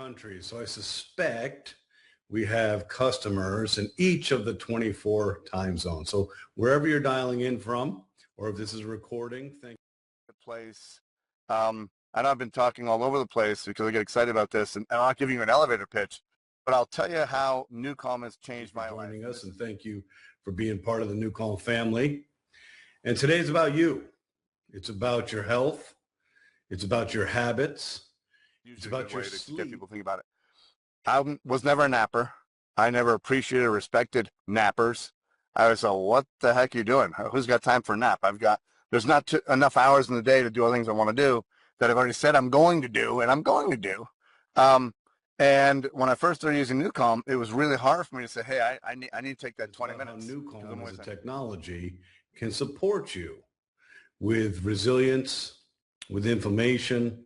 countries. So I suspect we have customers in each of the 24 time zones. So wherever you're dialing in from, or if this is a recording, thank you. Place. I know I've been talking all over the place because I get excited about this, and I'm not giving you an elevator pitch, but I'll tell you how NuCalm has changed my life. Joining us, and thank you for being part of the NuCalm family. And today's about you. It's about your health. It's about your habits. It's about your sleep. To get people think about it. I was never a napper. I never appreciated or respected nappers. I was like, what the heck are you doing? Who's got time for a nap? There's not enough hours in the day to do all the things I want to do that I've already said I'm going to do, and I'm going to do. And when I first started using NuCalm, it was really hard for me to say, hey, I need to take that 20 minutes. NuCalm as a technology can support you with resilience, with inflammation,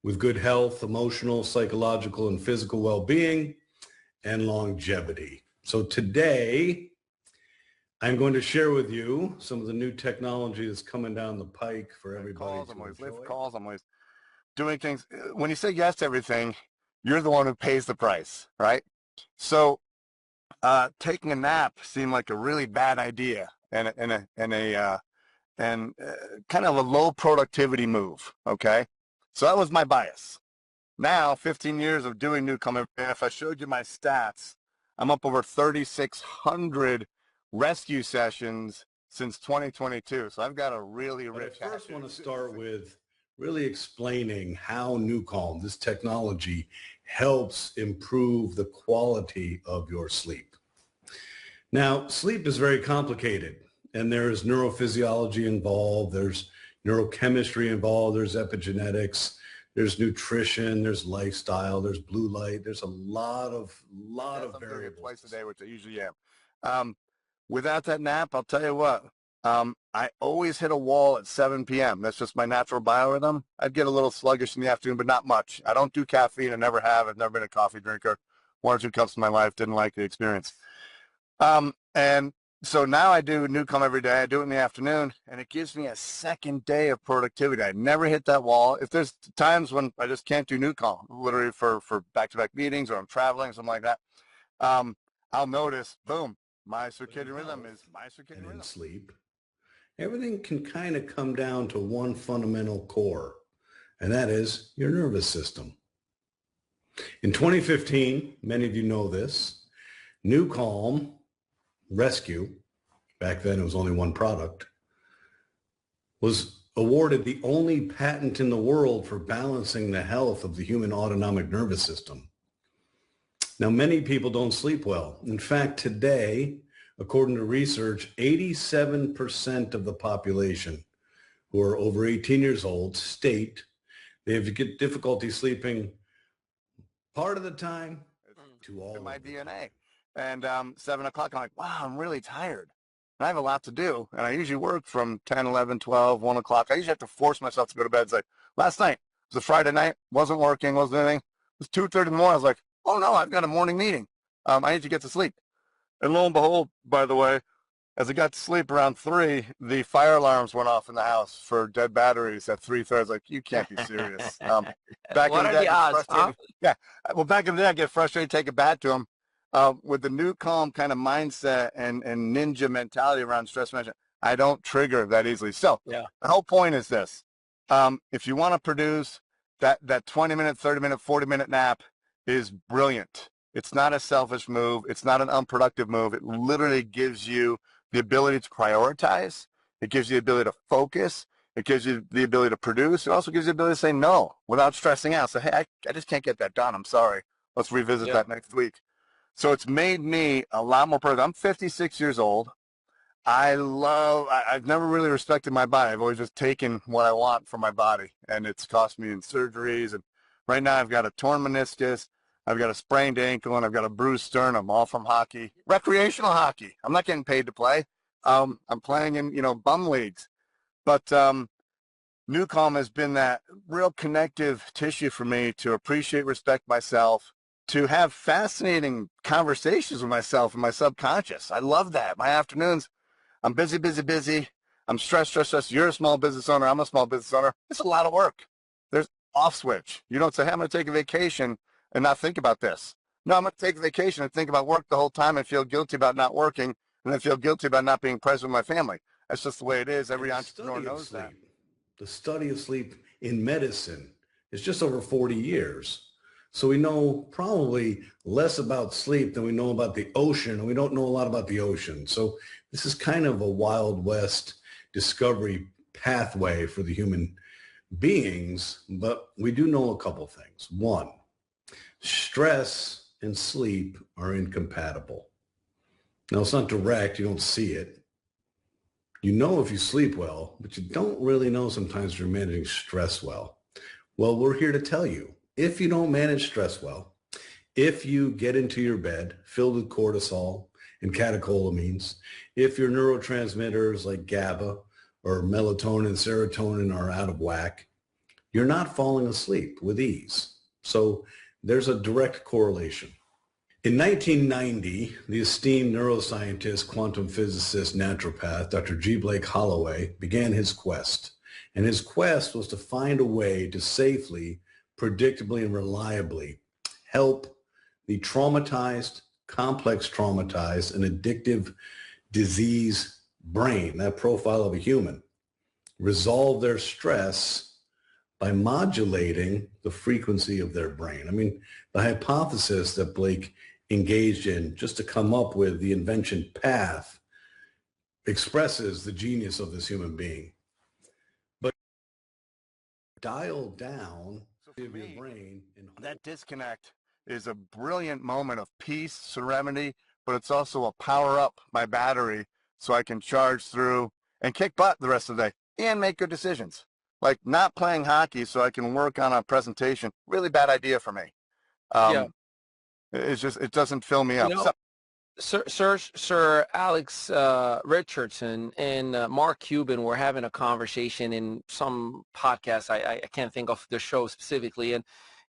with good health, emotional, psychological, and physical well-being, and longevity. So today, I'm going to share with you some of the new technology that's coming down the pike for everybody. I'm always late for calls. I'm always doing things. When you say yes to everything, you're the one who pays the price, right? So taking a nap seemed like a really bad idea and kind of a low productivity move, okay? So that was my bias. Now, 15 years of doing NuCalm, if I showed you my stats, I'm up over 3,600 rescue sessions since 2022. So I've got a really rich. I first want to start with really explaining how NuCalm, this technology, helps improve the quality of your sleep. Now, sleep is very complicated, and there's neurophysiology involved, there's neurochemistry involved, there's epigenetics, there's nutrition, there's lifestyle, there's blue light, there's a lot of variables. Twice a day, which I usually am. Without that nap, I'll tell you what, I always hit a wall at 7 p.m. That's just my natural biorhythm. I'd get a little sluggish in the afternoon, but not much. I don't do caffeine. I never have. I've never been a coffee drinker. 1 or 2 cups in my life. Didn't like the experience. And so now I do NuCalm every day. I do it in the afternoon, and it gives me a second day of productivity. I never hit that wall. If there's times when I just can't do NuCalm, literally for back-to-back meetings or I'm traveling, something like that, I'll notice, boom, my circadian rhythm is my circadian rhythm. Sleep. Everything can kind of come down to one fundamental core, and that is your nervous system. In 2015, many of you know this, NuCalm Rescue, back then it was only one product, was awarded the only patent in the world for balancing the health of the human autonomic nervous system. Now, many people don't sleep well. In fact, today, according to research, 87% of the population who are over 18 years old state they have difficulty sleeping part of the time to all in my DNA. And 7 o'clock, I'm like, wow, I'm really tired. And I have a lot to do. And I usually work from 10, 11, 12, 1 o'clock. I usually have to force myself to go to bed. It's like, last night, it was a Friday night, wasn't working, wasn't anything. It was 2:30 in the morning. I was like, oh no, I've got a morning meeting. I need to get to sleep. And lo and behold, by the way, as I got to sleep around 3, the fire alarms went off in the house for dead batteries at 3:30. I was like, you can't be serious. Back what in are the odds, huh? Yeah. Well, back in the day, I get frustrated, take it back to them. With the NuCalm kind of mindset and ninja mentality around stress management, I don't trigger that easily. So yeah. The whole point is this. If you want to produce that 20-minute, 30-minute, 40-minute nap is brilliant. It's not a selfish move. It's not an unproductive move. It literally gives you the ability to prioritize. It gives you the ability to focus. It gives you the ability to produce. It also gives you the ability to say no without stressing out. So, hey, I just can't get that done. I'm sorry. Let's revisit that next week. So it's made me a lot more productive. I'm 56 years old. I've never really respected my body. I've always just taken what I want from my body, and it's cost me in surgeries. And right now I've got a torn meniscus. I've got a sprained ankle, and I've got a bruised sternum, all from hockey, recreational hockey. I'm not getting paid to play. I'm playing in, bum leagues. But NuCalm has been that real connective tissue for me to appreciate, respect myself, to have fascinating conversations with myself and my subconscious. I love that. My afternoons, I'm busy. I'm stressed. You're a small business owner. I'm a small business owner. It's a lot of work. There's off switch. You don't say, hey, I'm going to take a vacation. and not think about this. No, I'm going to take a vacation and think about work the whole time and feel guilty about not working and then feel guilty about not being present with my family. That's just the way it is. Every entrepreneur knows that. The study of sleep in medicine is just over 40 years. So we know probably less about sleep than we know about the ocean, and we don't know a lot about the ocean. So this is kind of a Wild West discovery pathway for the human beings, but we do know a couple things. One, stress and sleep are incompatible. Now, it's not direct. You don't see it. You know if you sleep well, but you don't really know sometimes if you're managing stress well. Well, we're here to tell you, if you don't manage stress well, if you get into your bed filled with cortisol and catecholamines, if your neurotransmitters like GABA or melatonin and serotonin are out of whack, you're not falling asleep with ease. So there's a direct correlation. In 1990, the esteemed neuroscientist, quantum physicist, naturopath, Dr. G. Blake Holloway, began his quest. And his quest was to find a way to safely, predictably, and reliably help the traumatized, complex traumatized, and addictive disease brain, that profile of a human, resolve their stress by modulating the frequency of their brain. I mean, the hypothesis that Blake engaged in just to come up with the invention path expresses the genius of this human being. But dial down your brain. And that disconnect is a brilliant moment of peace, serenity, but it's also a power up my battery so I can charge through and kick butt the rest of the day and make good decisions. Like not playing hockey so I can work on a presentation, really bad idea for me. Yeah. It's just, it doesn't fill me up. Sir Alex Richardson and Mark Cuban were having a conversation in some podcast. I can't think of the show specifically. And,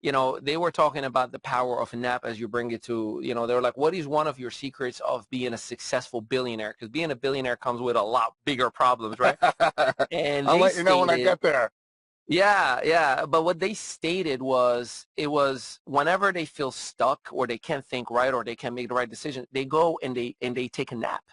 you know, they were talking about the power of a nap as you bring it to, you know, they were like, what is one of your secrets of being a successful billionaire? Because being a billionaire comes with a lot bigger problems, right? And I'll let you know when I get there. Yeah. But what they stated was, it was whenever they feel stuck or they can't think right or they can't make the right decision, they go and they take a nap.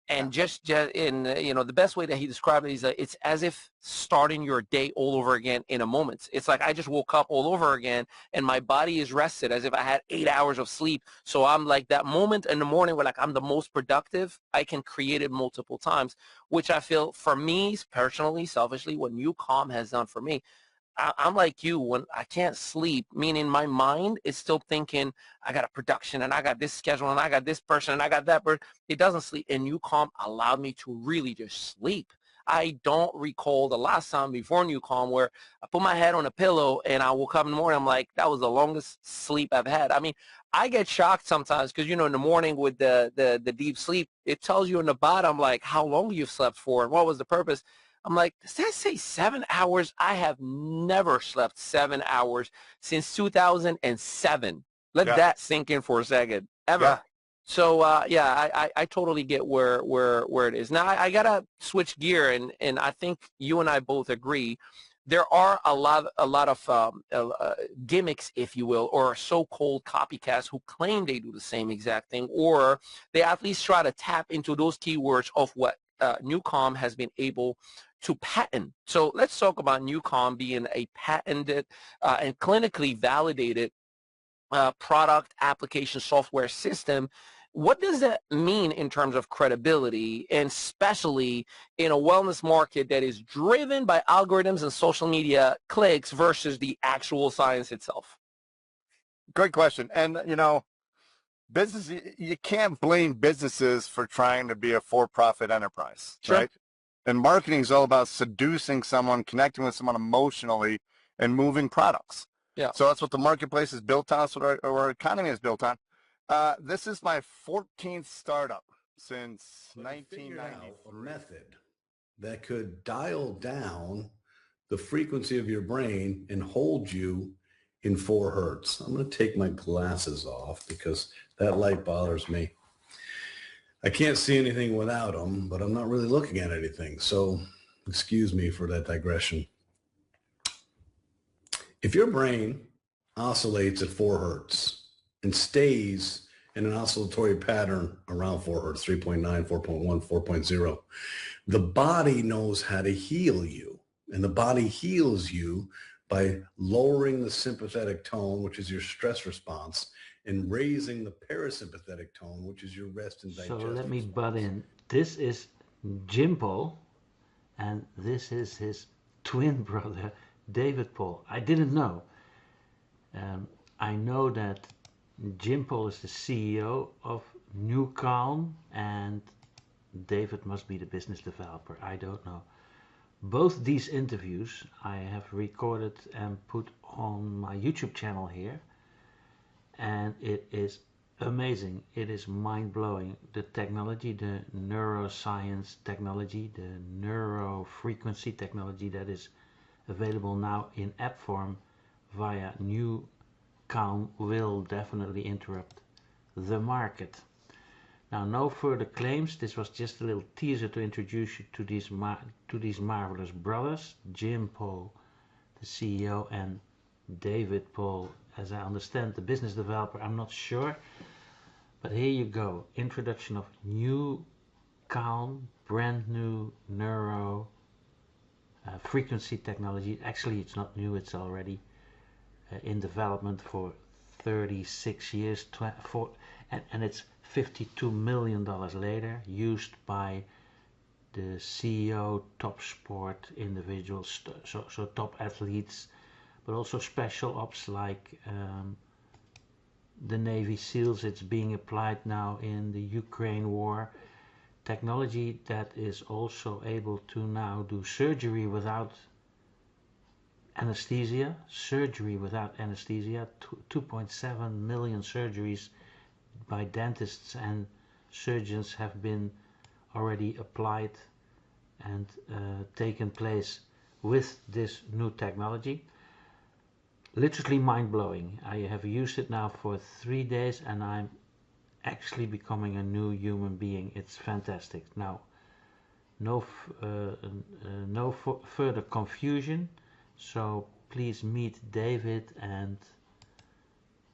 And just in, you know, the best way that he described it is that it's as if starting your day all over again in a moment. It's like I just woke up all over again and my body is rested as if I had 8 hours of sleep. So I'm like that moment in the morning where like I'm the most productive. I can create it multiple times, which I feel for me personally, selfishly, what NuCalm has done for me. I'm like you, when I can't sleep, meaning my mind is still thinking, I got a production and I got this schedule and I got this person and I got that person. It doesn't sleep. And NuCalm allowed me to really just sleep. I don't recall the last time before NuCalm where I put my head on a pillow and I woke up in the morning. I'm like, that was the longest sleep I've had. I mean, I get shocked sometimes because, you know, in the morning with the deep sleep, it tells you in the bottom, like how long you've slept for and what was the purpose. I'm like, does that say 7 hours? I have never slept 7 hours since 2007. Let that sink in for a second, ever. Yeah. So, I totally get where it is. Now, I got to switch gear, and I think you and I both agree. There are a lot of gimmicks, if you will, or so-called copycats who claim they do the same exact thing, or they at least try to tap into those keywords of what NuCalm has been able to patent. So let's talk about NuCalm being a patented and clinically validated product application software system. What does that mean in terms of credibility, and especially in a wellness market that is driven by algorithms and social media clicks versus the actual science itself? Great question. And, you know, business, you can't blame businesses for trying to be a for-profit enterprise, right? And marketing is all about seducing someone, connecting with someone emotionally, and moving products. Yeah. So that's what the marketplace is built on. That's what our economy is built on. This is my 14th startup since 1993. A method that could dial down the frequency of your brain and hold you in 4 hertz. I'm going to take my glasses off because that light bothers me. I can't see anything without them, but I'm not really looking at anything. So excuse me for that digression. If your brain oscillates at 4 hertz and stays in an oscillatory pattern around 4 hertz, 3.9, 4.1, 4.0. The body knows how to heal you, and the body heals you by lowering the sympathetic tone, which is your stress response, and raising the parasympathetic tone, which is your rest and digest So let me response. butt in. This is Jim Paul, and this is his twin brother, David Paul. I didn't know. I know that Jim Paul is the CEO of NuCalm, and David must be the business developer. I don't know. Both these interviews I have recorded and put on my YouTube channel here, and it is amazing. It is mind-blowing. The technology, the neuroscience technology, the neuro frequency technology that is available now in app form via NuCalm will definitely interrupt the market. Now, no further claims. This was just a little teaser to introduce you to these marvelous brothers, Jim Paul, the CEO, and David Paul, as I understand, the business developer. I'm not sure, but here you go. Introduction of NuCalm, brand new neuro frequency technology. Actually, it's not new. It's already in development for 36 years, and it's $52 million later, used by the CEO, top sport individuals, so top athletes, but also special ops like the Navy SEALs. It's being applied now in the Ukraine war. Technology that is also able to now do surgery without anesthesia. 2.7 million surgeries by dentists and surgeons have been already applied and taken place with this new technology. Literally mind-blowing. I have used it now for 3 days and I'm actually becoming a new human being. It's fantastic. Now, no further confusion, so please meet David and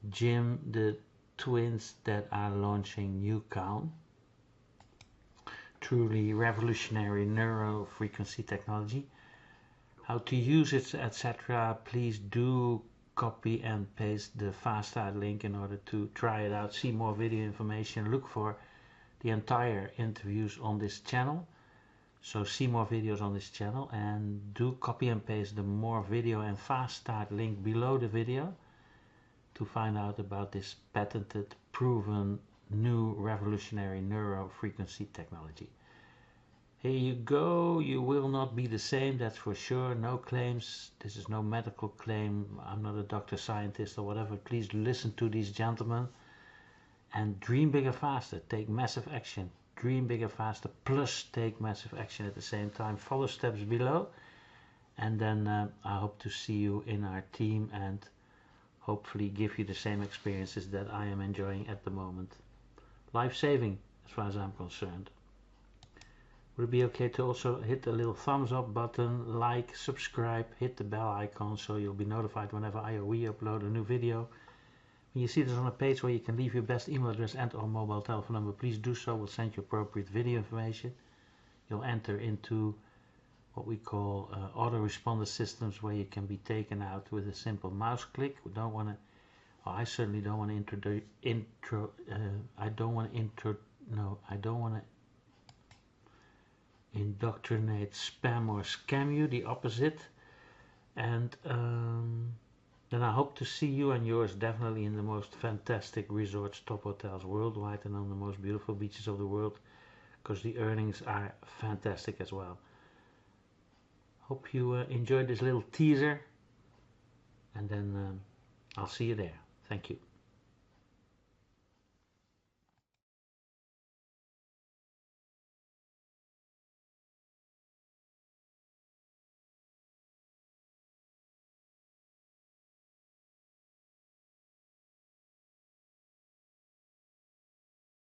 Jim, the twins that are launching NuCalm. Truly revolutionary neuro frequency technology. How to use it, etc. Please do copy and paste the fast start link in order to try it out, see more video information, look for the entire interviews on this channel. So see more videos on this channel, and do copy and paste the more video and fast start link below the video to find out about this patented, proven, new revolutionary neuro frequency technology. Here you go. You will not be the same, that's for sure. No claims. This is no medical claim. I'm not a doctor, scientist, or whatever. Please listen to these gentlemen and dream bigger, faster. Take massive action. Dream bigger, faster, plus take massive action at the same time. Follow steps below, and then I hope to see you in our team and hopefully give you the same experiences that I am enjoying at the moment. Life-saving as far as I'm concerned. Would it be okay to also hit the little thumbs up button, like, subscribe, hit the bell icon so you'll be notified whenever I or we upload a new video. When you see this on a page where you can leave your best email address and or mobile telephone number, please do so. We'll send you appropriate video information. You'll enter into what we call autoresponder systems, where you can be taken out with a simple mouse click. We don't want to, I certainly don't want to indoctrinate, spam or scam you, the opposite. And then I hope to see you and yours definitely in the most fantastic resorts, top hotels worldwide, and on the most beautiful beaches of the world, because the earnings are fantastic as well. Hope you enjoyed this little teaser, and then I'll see you there. Thank you.